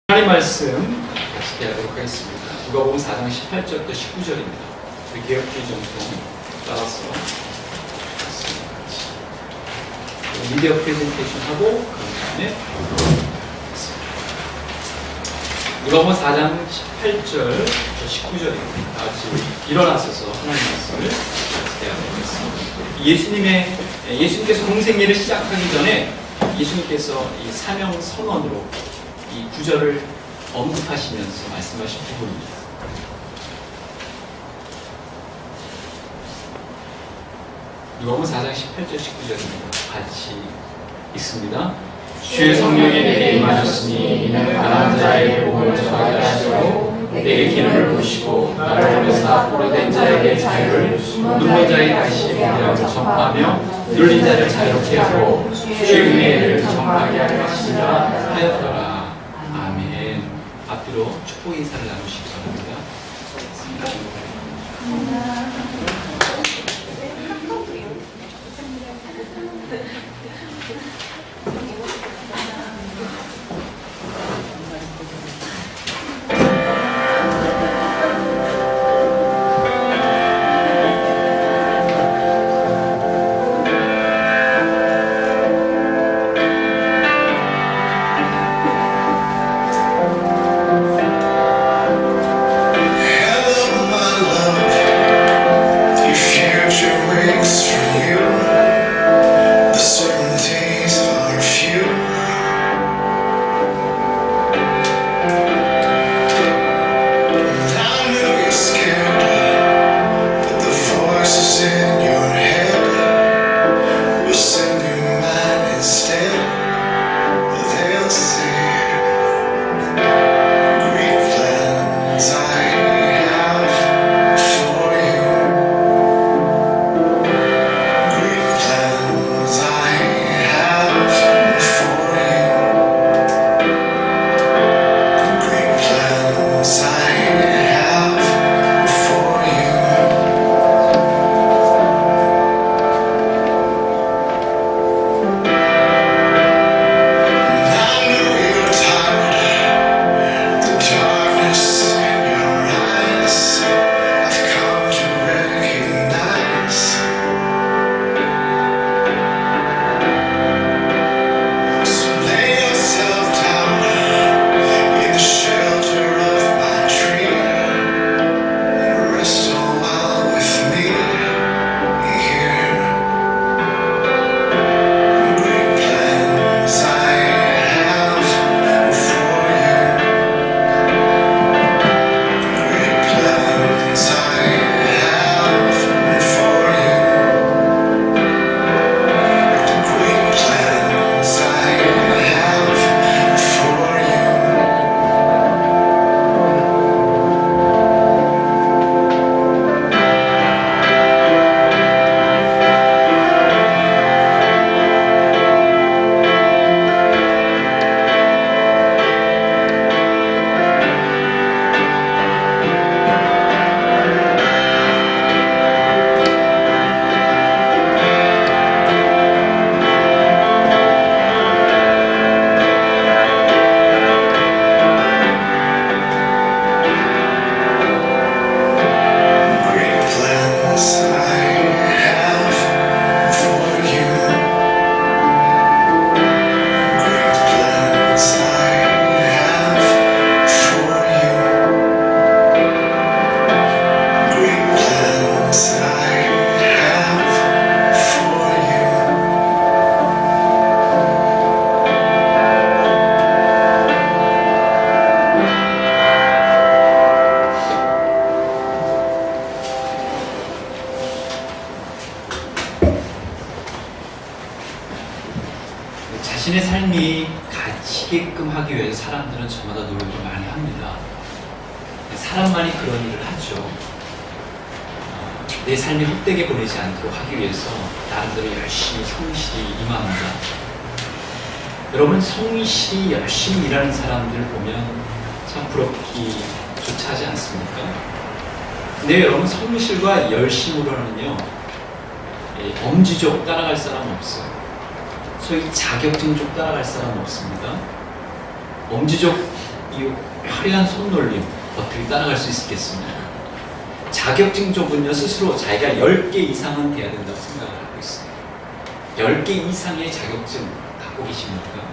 하나님 말씀 같이 대하도록 하겠습니다. 누가복음 4장 18절부터 19절입니다. 우리 개혁주의 정통 따라서 같이 미디어 프레젠테이션 하고 그 다음에 누가복음 4장 18절부터 19절입니다. 다 같이 일어나셔서 하나님 말씀을 같이 대하도록 하겠습니다. 예수님께서 공생애를 시작하기 전에 예수님께서 이 사명 선언으로 이 구절을 언급하시면서 말씀하신 부분입니다. 누가복음 4장 18절 19절입니다. 같이 읽습니다. 주의 성령이 내게 임하셨으니 이는 가난한 자의 복음을 전하게 하시고 내게 기름을 부으시고 나를 보내사 포로된 자에게 자유를 눈먼 자에게 다시 보기를 전파하며 눌린 자를 자유롭게 하고 주의 은혜를 전파하게 하시리라 하였더라. 앞뒤로 축복 인사를 나누시기 바랍니다. 자신의 삶이 갇히게끔 하기 위해서 사람들은 저마다 노력을 많이 합니다. 사람만이 그런 일을 하죠. 내 삶이 헛되게 보내지 않도록 하기 위해서 나름대로 열심히 성실히 임합니다. 여러분, 성실히 열심히 일하는 사람들 보면 참 부럽기조차 하지 않습니까? 근데 여러분, 성실과 열심으로는요 엄지족 따라갈 사람은 없어요. 소위 자격증 쪽 따라갈 사람은 없습니다. 엄지족 이 화려한 손놀림 어떻게 따라갈 수 있겠습니까? 자격증 쪽은요 스스로 자기가 10개 이상은 돼야 된다고 생각을 하고 있어요. 10개 이상의 자격증 갖고 계십니까?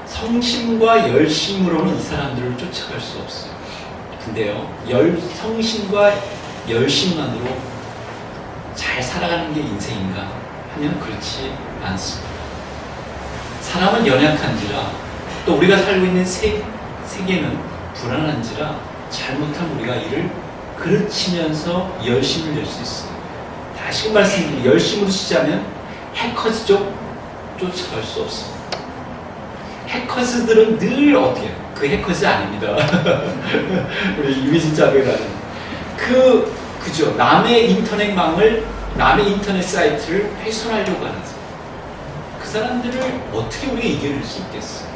성심과 열심으로는 이 사람들을 쫓아갈 수 없어요. 근데요 성심과 열심만으로 잘 살아가는 게 인생인가 하면 그렇지 않습니다. 사람은 연약한지라 또 우리가 살고 있는 세계는 불안한지라 잘못하면 우리가 이를 그르치면서 열심을 낼 수 있어요. 다시 말씀드리면 열심으로 치자면 해커즈 쪽 쫓아갈 수 없습니다. 해커즈들은 늘 어떻게 해요? 그 해커즈 아닙니다. 우리 유해진 자매라는 그죠? 남의 인터넷망을 남의 인터넷 사이트를 훼손하려고 하는 사람. 그 사람들을 어떻게 우리가 이겨낼 수 있겠어요?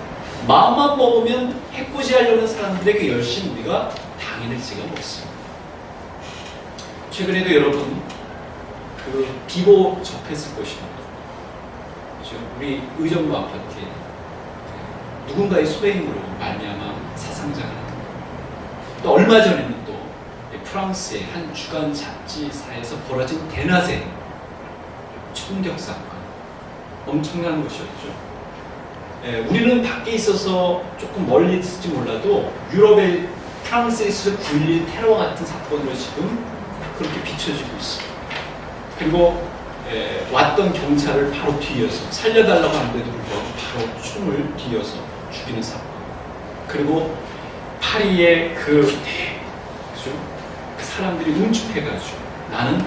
마음만 먹으면 해코지하려는 사람들의 그 열심 우리가 당해낼 수가 없습니다. 최근에도 여러분 그 비보 접했을 것입니다. 그렇죠? 우리 의정부 아파트에 누군가의 소행으로 말미암아 사상자가 나타납니다. 또 얼마 전에는 또 프랑스의 한 주간 잡지사에서 벌어진 대낮에 총격 사건, 엄청난 것이었죠. 우리는 밖에 있어서 조금 멀리 있을지 몰라도 유럽의 프랑스에서 9.11 테러 같은 사건으로 지금 그렇게 비춰지고 있습니다. 그리고 왔던 경찰을 바로 뒤이어서 살려달라고 하는데도 불구하고 바로 총을 뒤이어서 죽이는 사건. 그리고 파리의 그죠? 그 사람들이 운집해가지고 나는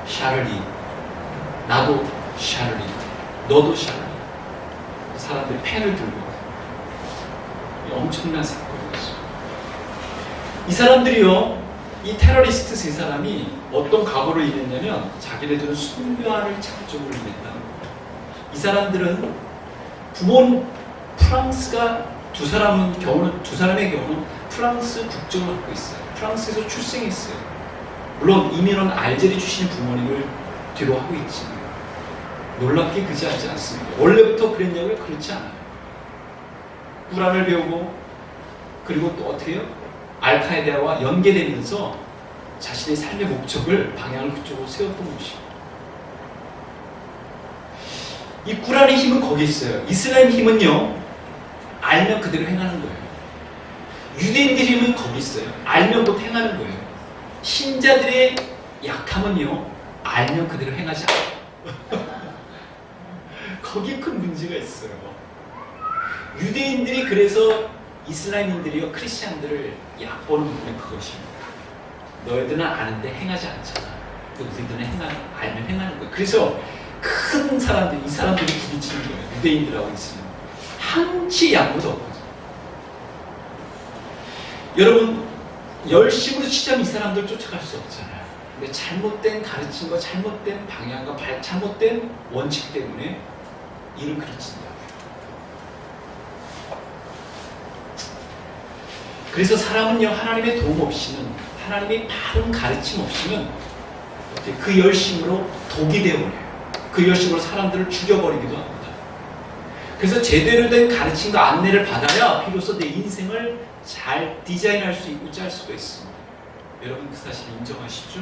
샤를리, 나도 샤를리, 너도 샤를리. 사람들이 펜을 들고 엄청난 사건이었어요. 이 사람들이요, 이 테러리스트 세 사람이 어떤 각오를 임했냐면 자기네들은 순교안을 작정을 임했다는 거예요. 이 사람들은 프랑스가 두 사람의 경우는 프랑스 국적을 갖고 있어요. 프랑스에서 출생했어요. 물론 이민은 알제리 출신 부모님을 뒤로 하고 있지만 놀랍게 그지하지 않습니다. 원래부터 그랬냐고요? 그렇지 않아요. 꾸란을 배우고 그리고 또 어떻게 해요? 알카에다와 연계되면서 자신의 삶의 목적을 방향을 그쪽으로 세웠던 것이고 이 꾸란의 힘은 거기 있어요. 이슬람 힘은요 알면 그대로 행하는 거예요. 유대인들의 힘은 거기 있어요. 알면 곧 행하는 거예요. 신자들의 약함은요 알면 그대로 행하지 않아요. 거기에 큰 문제가 있어요. 유대인들이 그래서 이슬람인들이요 크리스찬들을 얕보는 부분이 그것입니다. 너희들은 아는데 행하지 않잖아. 우리들은 알면 행하는 거예요. 그래서 큰 사람들, 이 사람들이 부딪히는 거예요. 유대인들하고 있으면 한치 양보도 없거든요. 여러분 열심으로 치자면 이 사람들 쫓아갈 수 없잖아요. 근데 잘못된 가르침과 잘못된 방향과 잘못된 원칙 때문에 이를 그르친다. 그래서 사람은요 하나님의 도움 없이는 하나님의 바른 가르침 없이는 그 열심으로 독이 되어버려요. 그 열심으로 사람들을 죽여버리기도 합니다. 그래서 제대로 된 가르침과 안내를 받아야 비로소 내 인생을 잘 디자인할 수 있고 짤 수가 있습니다. 여러분 그 사실 인정하시죠?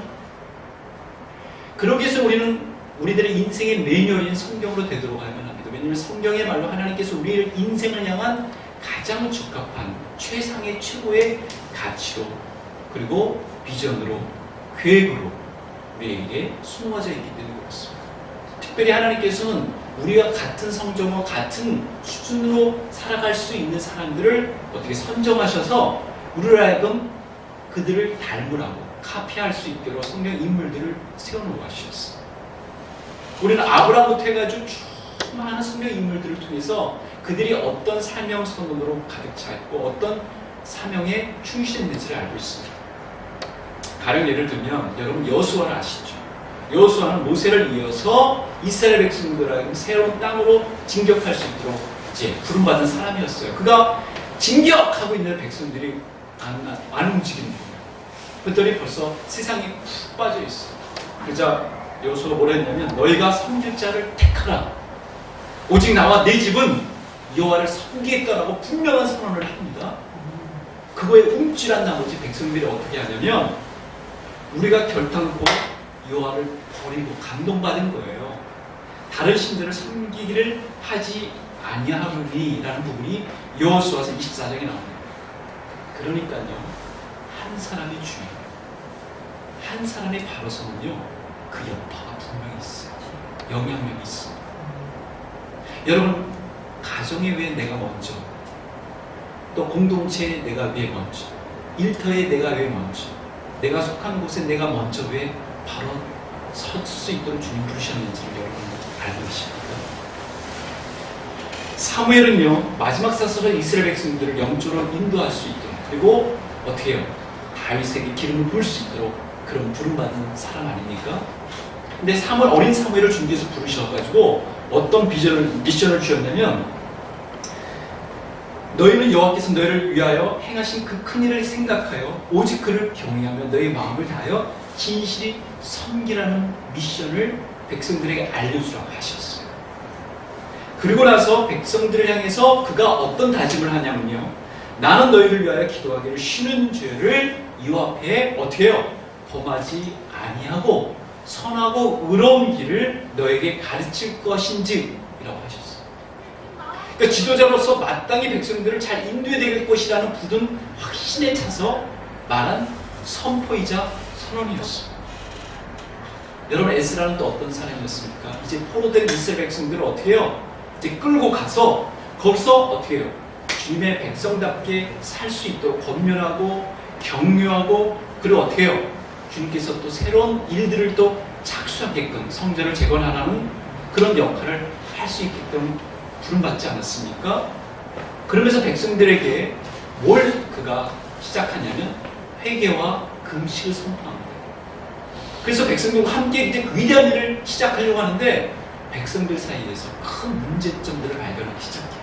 그러기 위해서 우리들의 인생의 매뉴얼인 성경으로 되도록 하면 합니다. 왜냐하면 성경의 말로 하나님께서 우리의 인생을 향한 가장 적합한 최상의 최고의 가치로 그리고 비전으로 계획으로 우리에게 숨어져 있기 때문에 그렇습니다. 특별히 하나님께서는 우리와 같은 성정과 같은 수준으로 살아갈 수 있는 사람들을 어떻게 선정하셔서 우리를 하여금 그들을 닮으라고 카피할 수 있도록 성경 인물들을 세워놓고 하셨어요. 우리는 아브라함부터 해가지고 수많은 성경 인물들을 통해서 그들이 어떤 사명 선언으로 가득 차 있고 어떤 사명에 충실했는지를 알고 있습니다. 가령 예를 들면 여러분 여호수아를 아시죠? 여호수아는 모세를 이어서 이스라엘 백성들에게 새로운 땅으로 진격할 수 있도록 이제 부름받은 사람이었어요. 그가 진격하고 있는 백성들이 안 움직이는 거예요. 그들이 벌써 세상에 푹 빠져 있어요. 그러자 여호수아가 뭐라 했냐면 너희가 섬길 자를 택하라. 오직 나와 내 집은 여호와를 섬기겠다라고 분명한 선언을 합니다. 그거에 움찔한 나머지 백성들이 어떻게 하냐면 우리가 결단코 여호와를 버리고 감동받은 거예요. 다른 신들을 섬기기를 하지 아니하노니라는 부분이 여호수아서 24장에 나옵니다. 그러니까요, 한 사람이 주인, 한 사람의 바로서는요, 그 여파가 분명히 있어요. 영향력이 있습니다. 여러분, 가정에 왜 내가 먼저, 또 공동체에 내가 왜 먼저, 일터에 내가 왜 먼저, 내가 속한 곳에 내가 먼저 왜 바로 설 수 있도록 주님 부르셨는지를 여러분 알고 계십니까? 사무엘은요, 마지막 사슬은 이스라엘 백성들을 영적으로 인도할 수 있도록, 그리고 어떻게 해요? 다윗에게 기름을 부을 수 있도록 그런 부름받은 사람 아닙니까? 근데 어린 사무엘을 준비해서 부르셔가지고 어떤 미션을 주셨냐면, 너희는 여호와께서 너희를 위하여 행하신 그 큰 일을 생각하여 오직 그를 경외하며 너희 마음을 다하여 진실이 섬기라는 미션을 백성들에게 알려주라고 하셨어요. 그리고 나서 백성들을 향해서 그가 어떤 다짐을 하냐면요, 나는 너희를 위하여 기도하기를 쉬는 죄를 이와 앞에 어떻게 해요? 범하지 아니하고 선하고 의로운 길을 너에게 가르칠 것인지 이라고 하셨어요. 그러니까 지도자로서 마땅히 백성들을 잘 인도해야 될 것이라는 굳은 확신에 차서 말한 선포이자 선언이었어요. 여러분, 에스라는 또 어떤 사람이었습니까? 이제 포로된 이스라엘 백성들을 어떻게 해요? 이제 끌고 가서 거기서 어떻게 해요? 주님의 백성답게 살 수 있도록 권면하고 격려하고, 그리고 어떻게 해요? 주님께서 또 새로운 일들을 또 착수하게끔 성전을 재건하라는 그런 역할을 할 수 있게끔 부름받지 않았습니까? 그러면서 백성들에게 뭘 그가 시작하냐면 회개와 금식을 선포합니다. 그래서 백성들과 함께 이제 위대한 일을 시작하려고 하는데 백성들 사이에서 큰 문제점들을 발견하기 시작해요.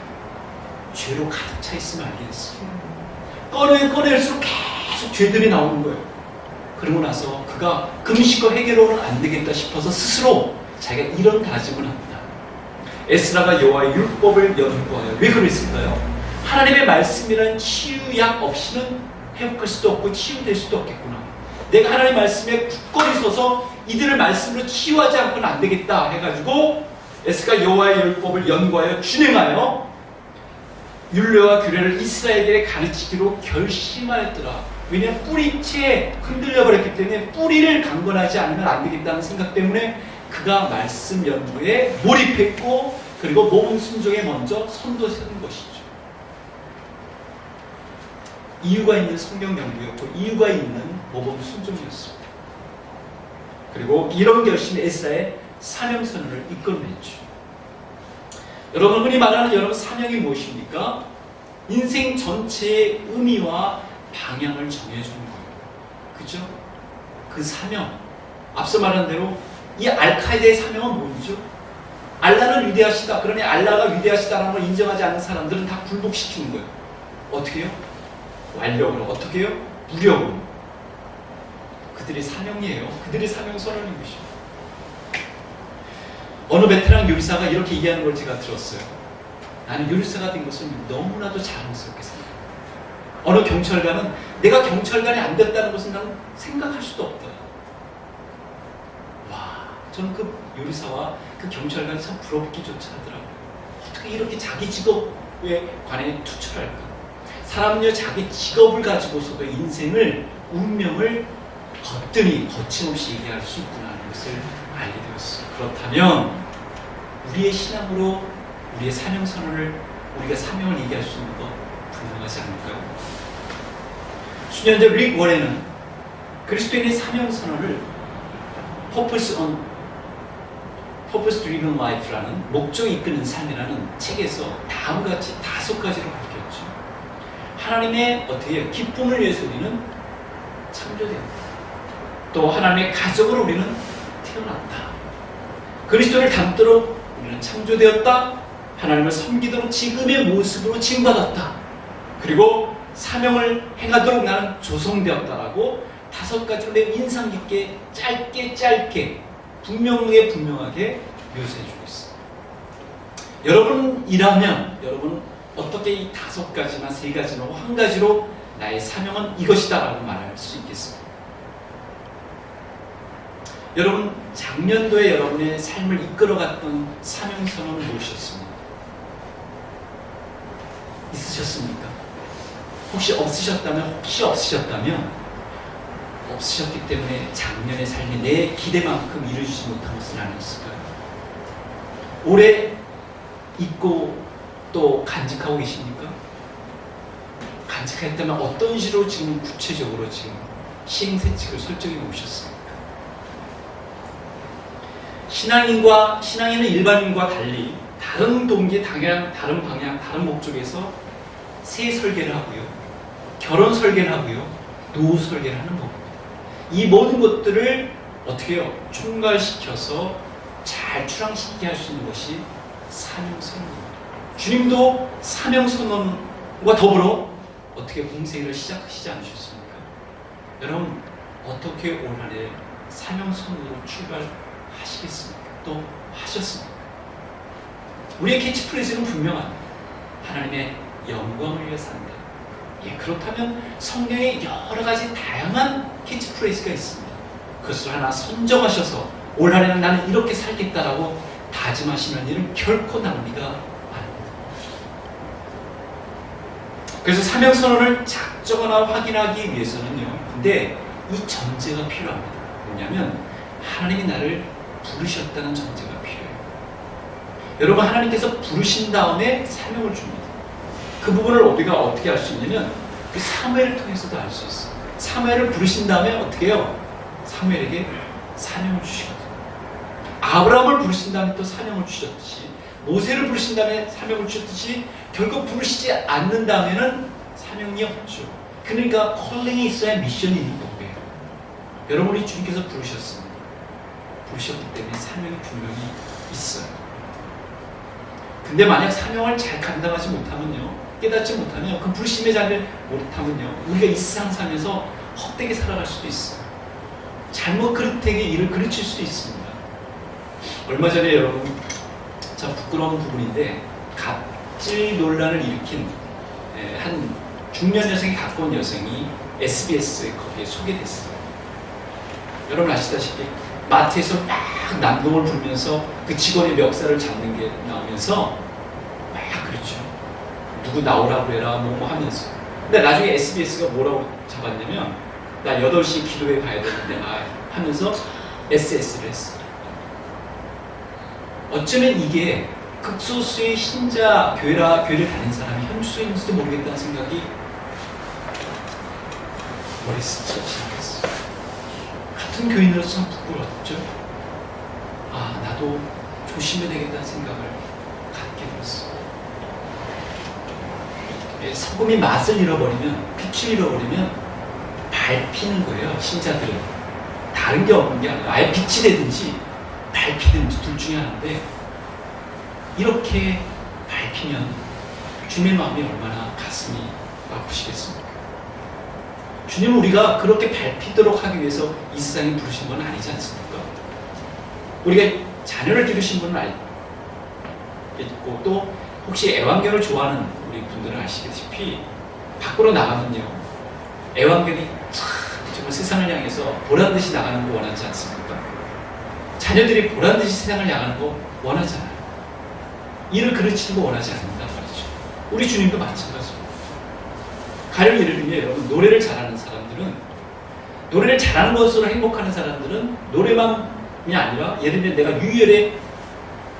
죄로 가득 차 있으면 알게 됐어요. 꺼낼수록 계속 죄들이 나오는 거예요. 그러고 나서 그가 금식과 회개로는 안 되겠다 싶어서 스스로 자기가 이런 다짐을 합니다. 에스라가 여호와의 율법을 연구하여, 왜 그랬을까요? 하나님의 말씀이라는 치유약 없이는 회복할 수도 없고 치유될 수도 없겠구나. 내가 하나님의 말씀에 굳건히 서서 이들을 말씀으로 치유하지 않고는 안 되겠다 해가지고 에스라가 여호와의 율법을 연구하여 준행하여 율례와 규례를 이스라엘에게 가르치기로 결심하였더라. 왜냐하면 뿌리채에 흔들려버렸기 때문에 뿌리를 강건하지 않으면 안 되겠다는 생각 때문에 그가 말씀 연구에 몰입했고, 그리고 모범 순종에 먼저 선도 세운 것이죠. 이유가 있는 성경 연구였고 이유가 있는 모범 순종이었습니다. 그리고 이런 결심이 에스라의 사명선언을 이끌어냈죠. 여러분, 흔히 말하는 여러분 사명이 무엇입니까? 인생 전체의 의미와 방향을 정해주는 거예요. 그죠? 그 사명, 앞서 말한 대로 이 알카에다의 사명은 뭐죠? 알라는 위대하시다. 그러니 알라가 위대하시다라는 걸 인정하지 않는 사람들은 다 굴복시키는 거예요. 어떻게 해요? 완력으로. 어떻게 해요? 무력으로. 그들의 사명이에요. 그들의 사명 선언인 것이죠. 어느 베테랑 요리사가 이렇게 얘기하는 걸 제가 들었어요. 나는 요리사가 된 것을 너무나도 자랑스럽게 생각해요. 어느 경찰관은 내가 경찰관이 안 됐다는 것은 나는 생각할 수도 없다. 와, 저는 그 요리사와 그 경찰관이 참 부럽기조차 하더라고요. 어떻게 이렇게 자기 직업에 관해 투철할까? 사람은요, 자기 직업을 가지고서도 인생을, 운명을 거침없이 얘기할 수 있구나 하는 것을 알게 되었어요. 그렇다면 우리의 신앙으로 우리의 사명선언을, 우리가 사명을 얘기할 수 있는 것 분명하지 않을까요? 수년 전 릭 워렌은 그리스도인의 사명선언을 Purpose Driven Life라는 목적이 이끄는 삶이라는 책에서 다음과 같이 5가지로 밝혔죠. 하나님의 어떻게 기쁨을 위해서 우리는 창조되었다. 또 하나님의 가족으로 우리는 태어났다. 그리스도를 닮도록 우리는 창조되었다. 하나님을 섬기도록 지금의 모습으로 지음받았다. 그리고 사명을 행하도록 나는 조성되었다라고 5가지로 매우 인상 깊게 짧게 분명하게 묘사해주고 있습니다. 여러분이라면 여러분은 어떻게 이 5가지나 3가지나 혹은 1가지로 나의 사명은 이것이다 라고 말할 수 있겠습니까? 여러분, 작년도에 여러분의 삶을 이끌어갔던 사명선언은 무엇이었습니까? 있으셨습니까? 혹시 없으셨다면 없으셨기 때문에 작년의 삶이 내 기대만큼 이루어지지 못한 것은 아니었을까요? 올해 잊고 또 간직하고 계십니까? 간직했다면 어떤 식으로 지금 구체적으로 지금 시행세칙을 설정해 놓으셨습니까? 신앙인은 일반인과 달리 다른 동기, 다른 방향, 다른 목적에서 새 설계를 하고요, 결혼 설계를 하고요, 노후 설계를 하는 법입니다. 이 모든 것들을 어떻게 해요? 총괄시켜서 잘 출항시키게 할 수 있는 것이 사명선언입니다. 주님도 사명선언과 더불어 어떻게 공생애를 시작하시지 않으셨습니까? 여러분, 어떻게 올 한해 사명선언으로 출발하시겠습니까? 또 하셨습니까? 우리의 캐치프레이즈는 분명합니다. 하나님의 영광을 위해 산다. 예, 그렇다면 성경에 여러 가지 다양한 캐치프레이즈가 있습니다. 그것을 하나 선정하셔서 올 한해는 나는 이렇게 살겠다라고 다짐하시는 일은 결코 낭비가 아닙니다. 그래서 사명선언을 작정하나 확인하기 위해서는요, 근데 이 전제가 필요합니다. 뭐냐면 하나님이 나를 부르셨다는 전제가 필요해요. 여러분, 하나님께서 부르신 다음에 사명을 줍니다. 그 부분을 우리가 어떻게 알 수 있냐면 그 사무엘을 통해서도 알 수 있어요. 사무엘을 부르신 다음에 어떻게 해요? 사무엘에게 사명을 주시거든요. 아브라함을 부르신 다음에 또 사명을 주셨듯이, 모세를 부르신 다음에 사명을 주셨듯이, 결국 부르시지 않는 다음에는 사명이 없죠. 그러니까 컬링이 있어야 미션이 있는 거예요. 여러분이 주님께서 부르셨습니다. 부르셨기 때문에 사명이 분명히 있어요. 근데 만약 사명을 잘 감당하지 못하면요, 깨닫지 못하면, 그 부르심의 자리를 못하면요, 우리가 이 세상 살면서 헛되게 살아갈 수도 있어요. 잘못 그릇되게 일을 그르칠 수도 있습니다. 얼마 전에 여러분, 참 부끄러운 부분인데, 갑질 논란을 일으킨 한 중년 여성이 갖고 온 여성이 SBS에 거기에 소개됐어요. 여러분 아시다시피 마트에서 막 남동을 부르면서 그 직원의 멱살을 잡는 게 나오면서 막 그렇죠. 누구 나오라고 해라 뭐 하면서. 근데 나중에 SBS가 뭐라고 잡았냐면, 나 8시 기도회 가야 되는데 하면서 SS를 했어요. 어쩌면 이게 극소수의 신자 교회를 다닌 사람이 현주소인지도 모르겠다는 생각이 머릿속에 지나갔어요. 같은 교인으로서 부끄러웠죠. 아, 나도 조심해야 되겠다는 생각을 갖게 되었어요. 소금이 맛을 잃어버리면, 빛을 잃어버리면 밟히는 거예요. 신자들은 다른 게 없는 게 아니라 아예 빛이 되든지 밟히든지 둘 중에 하나인데, 이렇게 밟히면 주님의 마음이 얼마나 가슴이 아프시겠습니까? 주님은 우리가 그렇게 밟히도록 하기 위해서 이 세상에 부르신 건 아니지 않습니까? 우리가 자녀를 기르신 분은 알겠고, 또 혹시 애완견을 좋아하는 우리 분들은 아시다시피 밖으로 나가면요, 애완견이 정말 세상을 향해서 보란듯이 나가는 거 원하지 않습니까? 자녀들이 보란듯이 세상을 향하는 거 원하잖아요. 일을 그르치는 거 원하지 않는단 말이죠. 우리 주님도 마찬가지입니다. 가령 예를 들면 여러분, 노래를 잘하는 사람들은, 노래를 잘하는 것으로 행복하는 사람들은 노래만이 아니라, 예를 들면 내가 유열에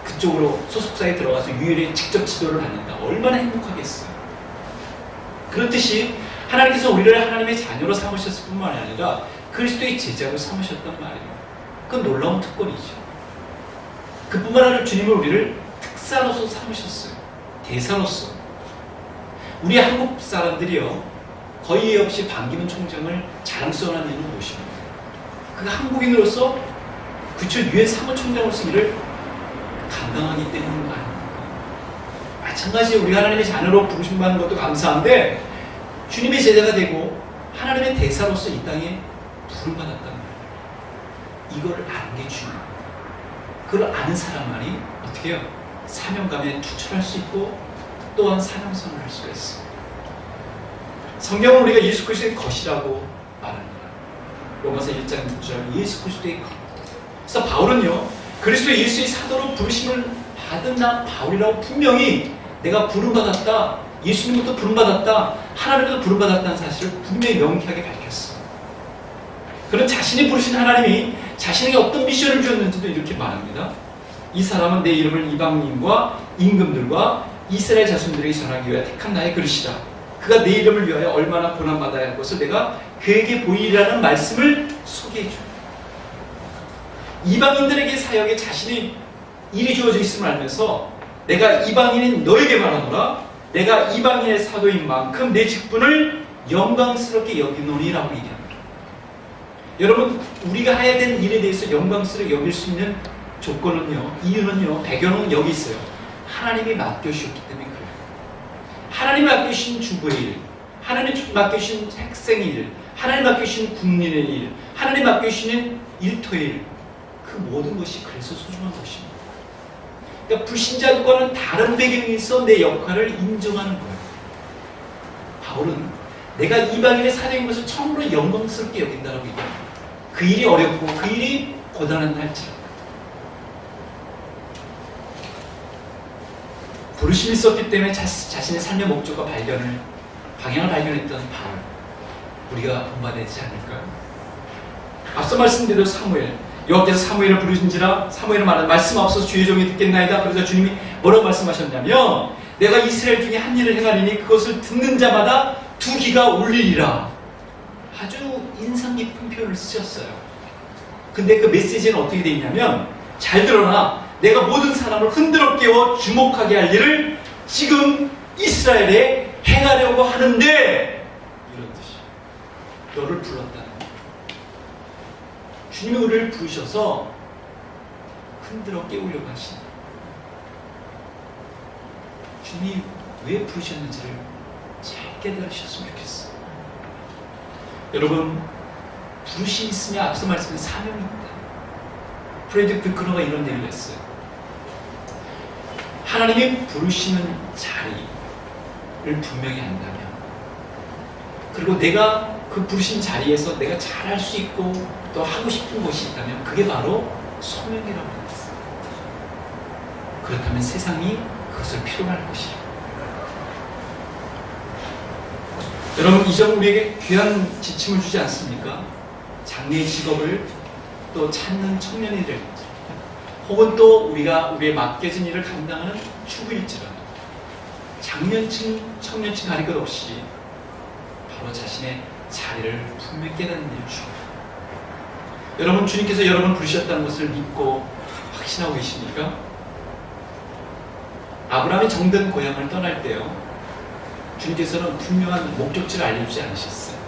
그쪽으로 소속사에 들어가서 유열에 직접 지도를 받는다. 얼마나 행복하겠어요. 그렇듯이 하나님께서 우리를 하나님의 자녀로 삼으셨을 뿐만 아니라 그리스도의 제자로 삼으셨단 말이에요. 그건 놀라운 특권이죠. 그뿐만 아니라 주님은 우리를 특사로서 삼으셨어요. 대사로서. 우리 한국 사람들이요, 거의 예 없이 반기문 총장을 자랑스러워하는 이유는 무엇입니까? 그 한국인으로서 그쵸, 유엔 사무총장으로서 일을 감당하기 때문인 거 아닙니까? 마찬가지로 우리 하나님의 자녀로 부르심받는 것도 감사한데, 주님의 제자가 되고 하나님의 대사로서 이 땅에 부름받았단 말이에요. 이걸 아는 게 중요해요. 그걸 아는 사람만이 어떻게 해요? 사명감에 투철할 수 있고 또한 사명선을 할 수가 있습니다. 성경은 우리가 예수 그리스도의 것이라고 말합니다. 로마서 1장 6절 예수 그리스도의 것. 그래서 바울은요, 그리스도 예수의 사도로 부르심을 받은 나 바울이라고 분명히 내가 부름받았다, 예수님부터 부름받았다, 하나님부터 부름받았다는 사실을 분명히 명쾌하게 밝혔어요. 그런 자신이 부르신 하나님이 자신에게 어떤 미션을 주었는지도 이렇게 말합니다. 이 사람은 내 이름을 이방인과 임금들과 이스라엘 자손들에게 전하기 위하여 택한 나의 그릇이다. 그가 내 이름을 위하여 얼마나 고난받아야 할 것을 내가 그에게 보이리라는 말씀을 소개해 줍니다. 이방인들에게 사역에 자신이 일이 주어져 있음을 알면서 내가 이방인인 너에게 말하노라, 내가 이방인의 사도인 만큼 내 직분을 영광스럽게 여기노니라고 얘기합니다. 여러분, 우리가 해야 되는 일에 대해서 영광스럽게 여길 수 있는 조건은요, 이유는요, 배경은 여기 있어요. 하나님이 맡겨주셨기 때문에 그래요. 하나님이 맡겨주신 주부의 일, 하나님이 맡겨주신 학생의 일, 하나님이 맡겨주신 국민의 일, 하나님이 맡겨주시는 일터의 일, 그 모든 것이 그래서 소중한 것입니다. 그러니까 불신자들과는 다른 배경에서 내 역할을 인정하는 거예요. 바울은 내가 이방인의 사도인 것을 처음으로 영광스럽게 여긴다라고 얘기합니다. 그 일이 어렵고 그 일이 고단한 할지라도 부르심이 있었기 때문에 자신의 삶의 목적과 방향을 발견했던 바울, 우리가 본받아야 되지 않을까요? 앞서 말씀드린 사무엘, 여호와께서 사무엘을 부르신지라 사무엘은 말하는 말씀 없어서 주의 종이 듣겠나이다. 그래서 주님이 뭐라고 말씀하셨냐면 내가 이스라엘 중에 한 일을 행하리니 그것을 듣는 자마다 두 귀가 울리리라. 아주 인상 깊은 표현을 쓰셨어요. 근데 그 메시지는 어떻게 되어 있냐면, 잘 들어라, 내가 모든 사람을 흔들어 깨워 주목하게 할 일을 지금 이스라엘에 행하려고 하는데, 이런 뜻이 너를 불렀다는 거예요. 주님이 우리를 부르셔서 흔들어 깨우려고 하신다. 주님이 왜 부르셨는지를 잘 깨달으셨으면 좋겠어요. 여러분, 부르심이 있으면 앞서 말씀드린 사명입니다. 프레드 뷰크너가 이런 얘기를 했어요. 하나님이 부르시는 자리를 분명히 안다면, 그리고 내가 그 부르신 자리에서 내가 잘할 수 있고 또 하고 싶은 것이 있다면 그게 바로 소명이라고 했어요. 그렇다면 세상이 그것을 필요로 할 것이라. 여러분, 이 점 우리에게 귀한 지침을 주지 않습니까? 장래의 직업을 또 찾는 청년이 될 것, 혹은 또 우리의 맡겨진 일을 감당하는 주부일지라도 장년층, 청년층 가릴 것 없이 바로 자신의 자리를 분명히 깨닫는 일을 주옵니다. 여러분, 주님께서 여러분을 부르셨다는 것을 믿고 확신하고 계십니까? 아브라함이 정든 고향을 떠날 때요, 주님께서는 분명한 목적지를 알려주지 않으셨어요.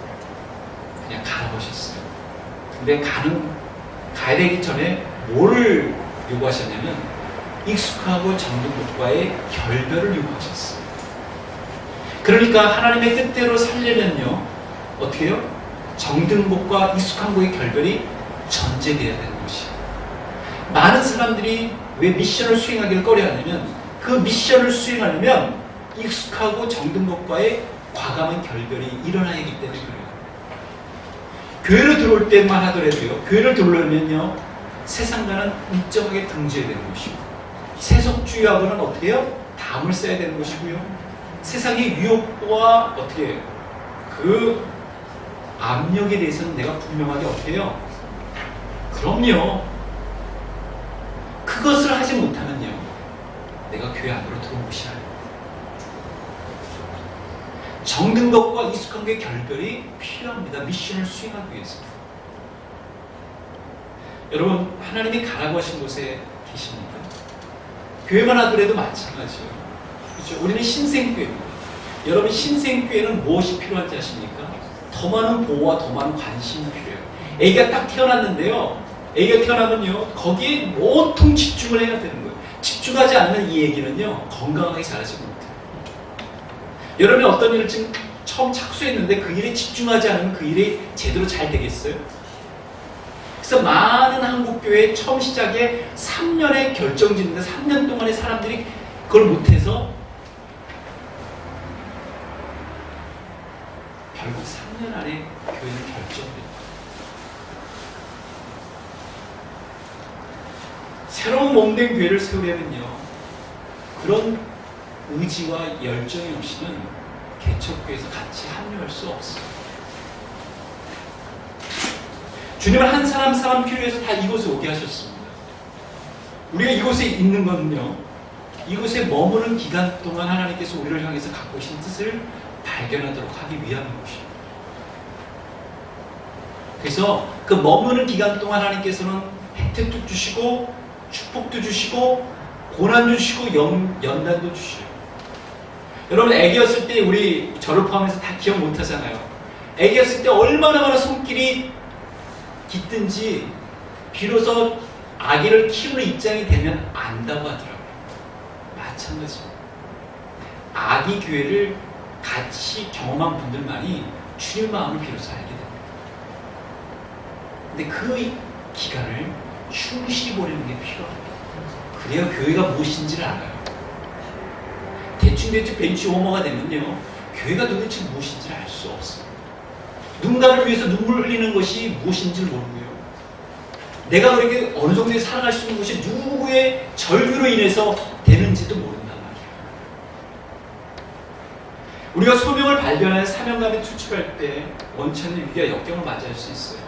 그냥 가라고 하셨어요. 근데 가야 되기 전에 뭐를 요구하셨냐면 익숙하고 정든 곳과의 결별을 요구하셨어요. 그러니까 하나님의 뜻대로 살려면요, 어떻게 해요? 정든 곳과 익숙한 곳의 결별이 전제되어야 되는 것이에요. 많은 사람들이 왜 미션을 수행하기를 꺼려하냐면, 그 미션을 수행하려면 익숙하고 정든 것과의 과감한 결별이 일어나야 하기 때문에 그래요. 교회로 들어올 때만 하더라도요, 교회를 들어오려면요, 세상과는 일정하게 등지어야 되는 것이고, 세속주의하고는 어떻게 해요? 담을 써야 되는 것이고요, 세상의 유혹과 어떻게 해요? 그 압력에 대해서는 내가 분명하게 어떻게 해요? 그럼요, 그것을 하지 못하면요, 내가 교회 안으로 들어온 것이 아니에요. 정든 것과 익숙한 게 결별이 필요합니다. 미션을 수행하기 위해서. 여러분, 하나님이 가라고 하신 곳에 계십니까? 교회만 하더라도 마찬가지예요. 그렇죠? 우리는 신생교회입니다. 여러분, 신생교회는 무엇이 필요한지 아십니까? 더 많은 보호와 더 많은 관심이 필요해요. 애기가 딱 태어났는데요, 애기가 태어나면요, 거기에 온통 집중을 해야 되는 거예요. 집중하지 않는 이 애기는요, 건강하게 자라지 못해요. 여러분이 어떤 일을 지금 처음 착수했는데 그 일에 집중하지 않으면 그 일이 제대로 잘 되겠어요? 그래서 많은 한국교회 처음 시작에 3년에 결정짓는데 3년 동안에 사람들이 그걸 못해서 결국 3년 안에 교회는 결정됩니다. 새로운 몸된 교회를 세우려면요, 그런 의지와 열정이 없이는 개척교회에서 같이 합류할 수 없어요. 주님은 한 사람 사람 필요해서 다 이곳에 오게 하셨습니다. 우리가 이곳에 있는 것은요, 이곳에 머무는 기간 동안 하나님께서 우리를 향해서 갖고 계신 뜻을 발견하도록 하기 위함인 것입니다. 그래서 그 머무는 기간 동안 하나님께서는 혜택도 주시고 축복도 주시고 고난도 주시고 연단도 주셔요. 여러분, 애기였을 때 우리 저를 포함해서 다 기억 못하잖아요. 애기였을 때 얼마나 많은 손길이 깃든지 비로소 아기를 키우는 입장이 되면 안다고 하더라고요. 마찬가지입니다. 아기 교회를 같이 경험한 분들만이 주님 마음을 비로소 알게 됩니다. 근데 그 기간을 충실히 보내는 게 필요합니다. 그래야 교회가 무엇인지를 알아요. 대충 벤치 워머가 되면요, 교회가 도대체 무엇인지를 알 수 없어요. 누군가를 위해서 눈물을 흘리는 것이 무엇인지를 모르고요, 내가 그렇게 어느 정도에 살아갈 수 있는 것이 누구의 절규로 인해서 되는지도 모른단 말이에요. 우리가 소명을 발견하여 사명감에 투척할 때 원치 않는 위기와 역경을 맞이할 수 있어요.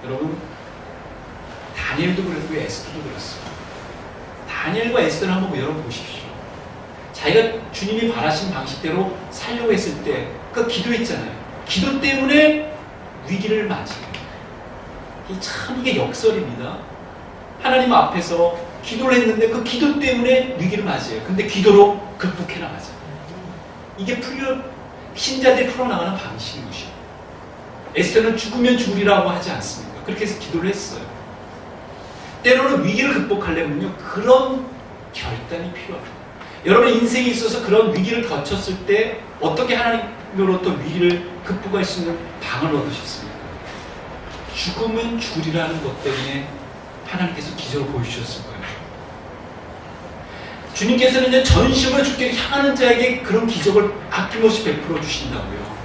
여러분, 다니엘도 그랬고 에스더도 그랬어요. 다니엘과 에스더를 한번 열어보십시오. 자기가 주님이 바라신 방식대로 살려고 했을 때 그 기도했잖아요. 기도 때문에 위기를 맞이해요. 이게 역설입니다. 하나님 앞에서 기도를 했는데 그 기도 때문에 위기를 맞이해요. 근데 기도로 극복해 나가죠. 이게 신자들이 풀어나가는 방식인 것이에요. 에스더는 죽으면 죽으리라고 하지 않습니까? 그렇게 해서 기도를 했어요. 때로는 위기를 극복하려면요, 그런 결단이 필요합니다. 여러분의 인생에 있어서 그런 위기를 거쳤을 때 어떻게 하나님으로부터 위기를 극복할 수 있는 방을 얻으셨습니까? 죽으면 죽으리라는 것 때문에 하나님께서 기적을 보여주셨을 거예요. 주님께서는 이제 전심으로 주께 향하는 자에게 그런 기적을 아낌없이 베풀어 주신다고요.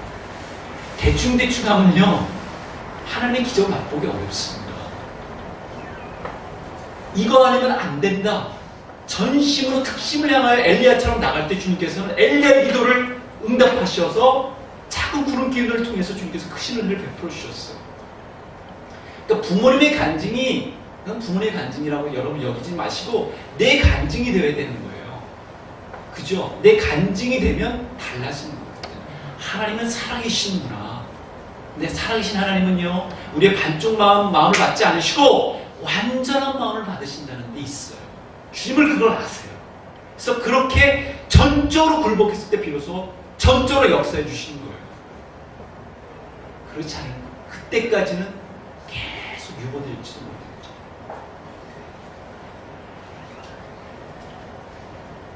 대충대충 하면요, 하나님의 기적을 맛보기 어렵습니다. 이거 아니면 안 된다. 전심으로 특심을 향하여 엘리야처럼 나갈 때 주님께서는 엘리야의 기도를 응답하셔서 작은 구름 기운을 통해서 주님께서 크신 은혜를 베풀어 주셨어요. 그러니까 부모님의 간증이 그건 부모님의 간증이라고 여러분 여기지 마시고 내 간증이 되어야 되는 거예요. 그죠? 내 간증이 되면 달라지는 거거든요. 하나님은 살아계시는구나. 근데 살아계신 하나님은요, 우리의 반쪽 마음을 받지 않으시고 완전한 마음을 받으신다는 데 있어요. 주님을 그걸 아세요. 그래서 그렇게 전적으로 굴복했을 때 비로소 전적으로 역사해 주시는 거예요. 그렇지 않으면 그때까지는 계속 유보될지도 모르겠죠.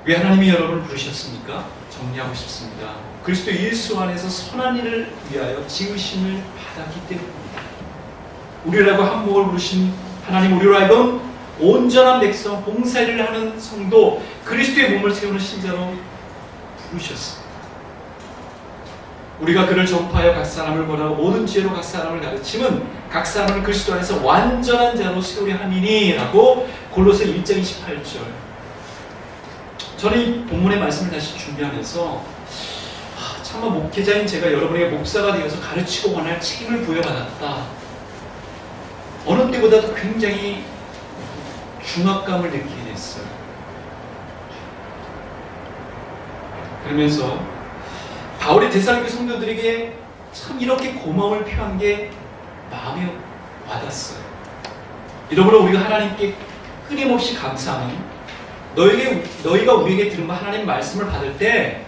왜 하나님이 여러분을 부르셨습니까? 정리하고 싶습니다. 그리스도 예수 안에서 선한 일을 위하여 지으심을 받았기 때문입니다. 우리라고 한목을 부르신 하나님, 우리로 하여금 온전한 백성, 봉사일을 하는 성도, 그리스도의 몸을 세우는 신자로 부르셨습니다. 우리가 그를 전파하여 각 사람을 권하고 모든 지혜로 각 사람을 가르침은 각 사람을 그리스도 안에서 완전한 자로 세우려 함이니 라고 골로새 1장 28절. 저는 이 본문의 말씀을 다시 준비하면서 참아 목회자인 제가 여러분에게 목사가 되어서 가르치고 권할 책임을 부여받았다. 어느 때보다도 굉장히 중압감을 느끼게 됐어요. 그러면서 바울이 데살로니가 성도들에게 참 이렇게 고마움을 표한 게 마음에 와닿았어요. 이러므로 우리가 하나님께 끊임없이 감사하는, 너희가 우리에게 들은 하나님의 말씀을 받을 때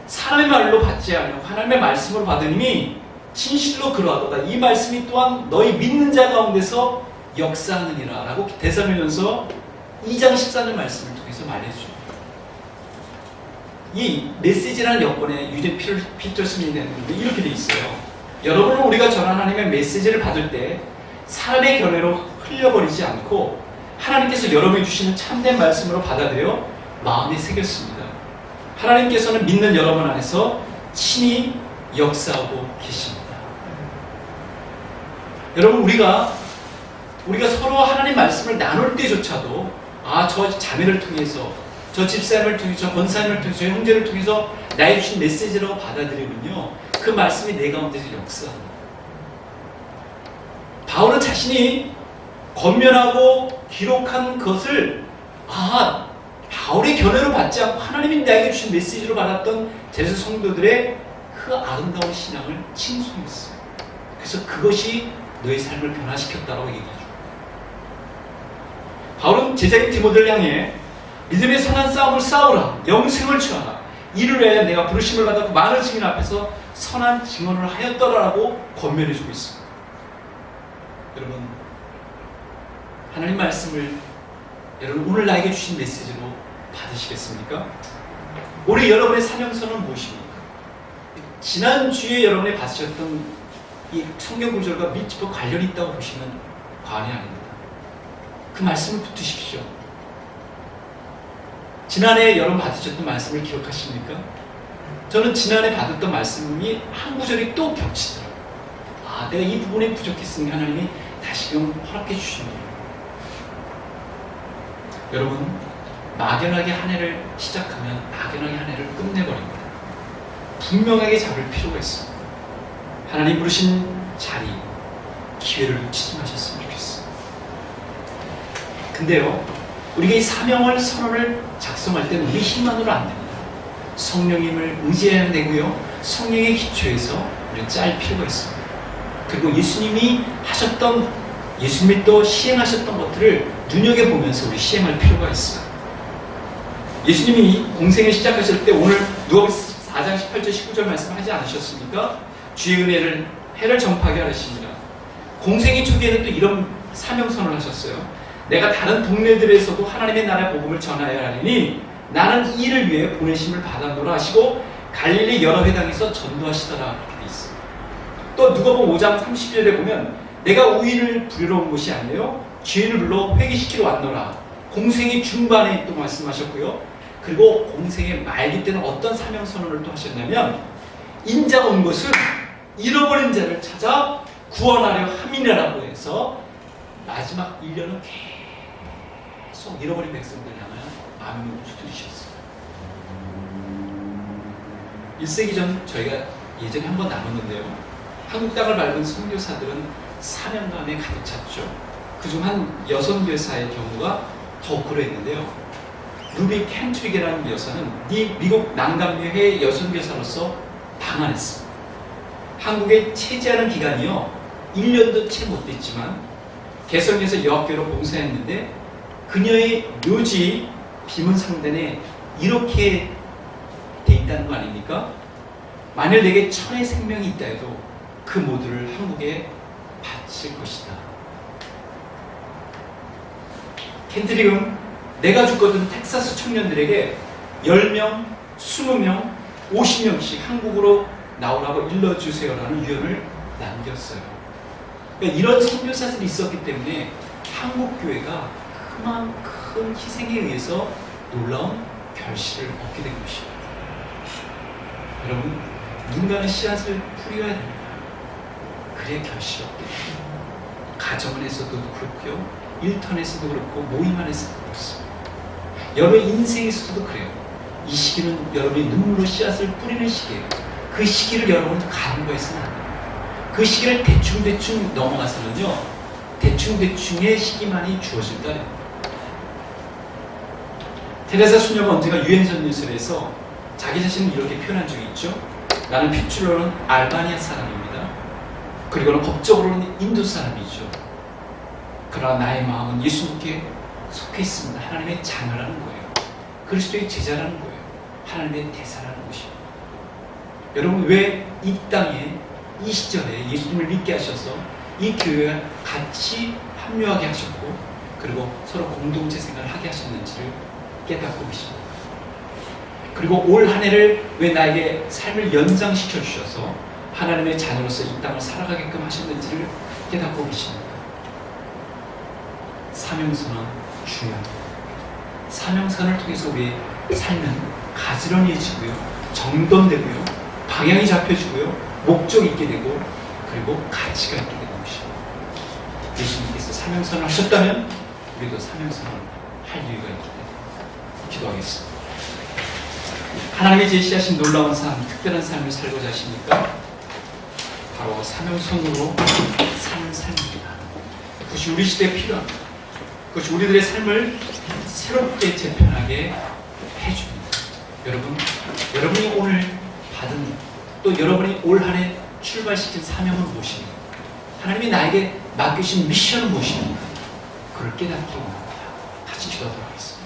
사람의 말로 받지 않고 하나님의 말씀으로 받으니 진실로 그러하도다. 이 말씀이 또한 너희 믿는 자 가운데서 역사하느니라 라고 데살로니가서 2장 14절 말씀을 통해서 말해줍니다. 이 메시지라는 여권에 유대 피터 스민이 되는 건데 이렇게 돼 있어요. 여러분은 우리가 전한 하나님의 메시지를 받을 때 사람의 견해로 흘려버리지 않고 하나님께서 여러분이 주시는 참된 말씀으로 받아들여 마음에 새겼습니다. 하나님께서는 믿는 여러분 안에서 친히 역사하고 계십니다. 여러분, 우리가 서로 하나님 말씀을 나눌 때조차도 저 자매를 통해서, 저 집사님을 통해서, 저 권사님을 통해서, 저 형제를 통해서 나의 주신 메시지로 받아들이면요, 그 말씀이 내 가운데서 역사합니다. 바울은 자신이 권면하고 기록한 것을 바울의 견해로 받지 않고 하나님이 나에게 주신 메시지로 받았던 제수 성도들의 그 아름다운 신앙을 칭송했어요. 그래서 그것이 너의 삶을 변화시켰다고 얘기하죠. 바울은 제자인 디모데를 향해 믿음의 선한 싸움을 싸우라, 영생을 취하라, 이를 위하여 내가 부르심을 받았고 많은 증인 앞에서 선한 증언을 하였더라라고 권면해주고 있습니다. 여러분, 하나님 말씀을 여러분 오늘 나에게 주신 메시지로 받으시겠습니까? 올해 여러분의 사명선은 무엇입니까? 지난주에 여러분이 받으셨던 이 성경 구절과 밀접한 관련이 있다고 보시면 과언이 아닙니다. 그 말씀을 붙드십시오. 지난해 여러분 받으셨던 말씀을 기억하십니까? 저는 지난해 받았던 말씀이 한 구절이 또 겹치더라고요. 내가 이 부분에 부족했으니 하나님이 다시금 허락해 주신 거예요. 여러분, 막연하게 한 해를 시작하면 막연하게 한 해를 끝내버립니다. 분명하게 잡을 필요가 있습니다. 하나님 부르신 자리, 기회를 놓치지 마셨으면 좋겠어요. 근데요, 우리가 이 사명을, 선언을 작성할 때는 우리 힘만으로 안 됩니다. 성령님을 의지해야 되고요, 성령의 기초에서 우리는 짤 필요가 있습니다. 그리고 예수님이 또 시행하셨던 것들을 눈여겨보면서 우리 시행할 필요가 있어요. 예수님이 공생을 시작하실 때 오늘 누가복음 4장 18절 19절 말씀하지 않으셨습니까? 주의 은혜를 해를 전파하게 하십니다. 공생의 초기에는 또 이런 사명선을 하셨어요. 내가 다른 동네들에서도 하나님의 나라의 복음을 전하여야 하리니 나는 이 일을 위해 보내심을 받았노라 하시고 갈릴리 여러 회당에서 전도하시더라. 이렇게 돼 있어요. 또 누가복음 5장 30절에 보면 내가 우인을 부리러 온 것이 아니에요, 죄인을 불러 회개시키러 왔노라. 공생의 중반에 또 말씀하셨고요. 그리고 공생의 말기 때는 어떤 사명선언을 또 하셨냐면 인자가 온 것은 잃어버린 자를 찾아 구원하려 함이라고 해서 마지막 1년은 계속 잃어버린 백성들을 향하여 마음을 두드리셨어요. 1세기 전 저희가 예전에 한번 나눴는데요, 한국 땅을 밟은 선교사들은 사명감에 가득 찼죠. 그중 한 여선교사의 경우가 더 그러했는데요, 루비 켄트릭이라는 여사는 미국 난감교회 여선교사로서 방한했습니다. 한국에 체제하는 기간이요 1년도 채 못 됐지만 개성에서 여학교로 봉사했는데 그녀의 묘지 비문상단에 이렇게 돼 있다는 거 아닙니까? 만일 내게 천의 생명이 있다 해도 그 모두를 한국에 바칠 것이다. 켄트릭은 내가 죽거든 텍사스 청년들에게 10명, 20명, 50명씩 한국으로 나오라고 일러주세요라는 유언을 남겼어요. 그러니까 이런 선교사들이 있었기 때문에 한국교회가 그만큼 희생에 의해서 놀라운 결실을 얻게 된 것입니다. 여러분, 누군가는 씨앗을 뿌려야 됩니다. 그래야 결실을 얻게 됩니다. 가정 안에서도 그렇고요, 일터에서도 그렇고 모임 안에서도 그렇습니다. 여러분 인생에서도 그래요. 이 시기는 여러분이 눈물로 씨앗을 뿌리는 시기예요. 그 시기를 여러분 간과해서는 안 돼요. 그 시기를 대충대충 넘어가서는요, 대충대충의 시기만이 주어진다. 테레사 수녀가 언젠가 유엔선유설에서 자기 자신을 이렇게 표현한 적이 있죠. 나는 핏줄로는 알바니아 사람입니다. 그리고는 법적으로는 인도 사람이죠. 그러나 나의 마음은 예수님께 속해 있습니다. 하나님의 자녀라는 거예요. 그리스도의 제자라는 거예요. 하나님의 대사라는 것입니다. 여러분, 왜 이 땅에 이 시절에 예수님을 믿게 하셔서 이 교회와 같이 합류하게 하셨고 그리고 서로 공동체 생활을 하게 하셨는지를 깨닫고 계십니다. 그리고 올 한 해를 왜 나에게 삶을 연장시켜 주셔서 하나님의 자녀로서 이 땅을 살아가게끔 하셨는지를 깨닫고 계십니다. 사명선은 중요합니다. 사명선을 통해서 우리의 삶은 가지런해지고요, 정돈되고요, 방향이 잡혀지고요, 목적이 있게 되고, 그리고 가치가 있게 되는 것입니다. 예수님께서 사명선을 하셨다면 우리도 사명선을 할 이유가 있기 때문에 기도하겠습니다. 하나님이 제시하신 놀라운 삶, 특별한 삶을 살고자 하십니까? 바로 사명선으로 사는 삶입니다. 그것이 우리 시대에 필요합니다. 그것이 우리들의 삶을 새롭게 재편하게 해줍니다. 여러분, 여러분이 오늘 받은, 또 여러분이 올 한 해 출발시킨 사명은 무엇입니까? 하나님이 나에게 맡기신 미션은 무엇입니까? 그걸 깨닫기 원합니다. 같이 기도하도록 하겠습니다.